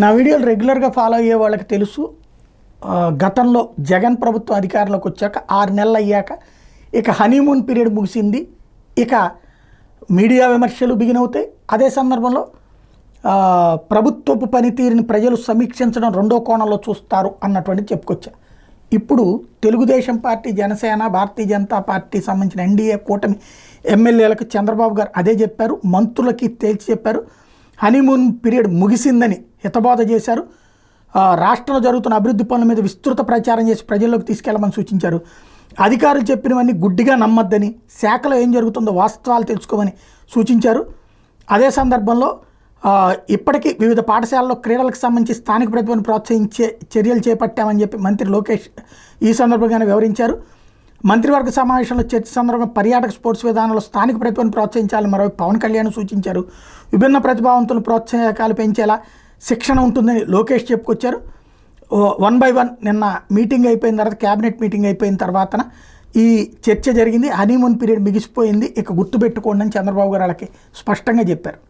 నా వీడియోలు రెగ్యులర్గా ఫాలో అయ్యే వాళ్ళకి తెలుసు. గతంలో జగన్ ప్రభుత్వం అధికారంలోకి వచ్చాక 6 నెలలు అయ్యాక ఇక హనీమూన్ పీరియడ్ ముగిసింది. ఇక మీడియా విమర్శలు బిగినవుతాయి. అదే సందర్భంలో ప్రభుత్వపు పనితీరుని ప్రజలు సమీక్షించడం రెండో కోణంలో చూస్తారు అన్నటువంటి చెప్పుకొచ్చా. ఇప్పుడు తెలుగుదేశం పార్టీ, జనసేన, భారతీయ జనతా పార్టీ సంబంధించిన ఎన్డీఏ కూటమి ఎమ్మెల్యేలకు చంద్రబాబు గారు అదే చెప్పారు. మంత్రులకి తేల్చి చెప్పారు. హనీమూన్ పీరియడ్ ముగిసిందని హితబోధ చేశారు. రాష్ట్రంలో జరుగుతున్న అభివృద్ధి పనుల మీద విస్తృత ప్రచారం చేసి ప్రజల్లోకి తీసుకెళ్లమని సూచించారు. అధికారులు చెప్పినవన్నీ గుడ్డిగా నమ్మొద్దని, శాఖలో ఏం జరుగుతుందో వాస్తవాలు తెలుసుకోమని సూచించారు. అదే సందర్భంలో ఇప్పటికీ వివిధ పాఠశాలల్లో క్రీడలకు సంబంధించి స్థానిక ప్రతిభను ప్రోత్సహించే చర్యలు చేపట్టామని చెప్పి మంత్రి లోకేష్ ఈ సందర్భంగానే వివరించారు. మంత్రివర్గ సమావేశంలో చర్చ సందర్భంగా పర్యాటక స్పోర్ట్స్ విధానంలో స్థానిక ప్రతిభను ప్రోత్సహించాలని మరోవైపు పవన్ కళ్యాణ్ సూచించారు. విభిన్న ప్రతిభావంతులను ప్రోత్సాహకాలు పెంచేలా శిక్షణ ఉంటుందని లోకేష్ చెప్పుకొచ్చారు. 1 by 1 నిన్న మీటింగ్ అయిపోయిన తర్వాత, క్యాబినెట్ మీటింగ్ అయిపోయిన తర్వాత ఈ చర్చ జరిగింది. హనీమూన్ పీరియడ్ మిగిసిపోయింది, ఇక గుర్తుపెట్టుకోండి అని చంద్రబాబు గారు వాళ్ళకి స్పష్టంగా చెప్పారు.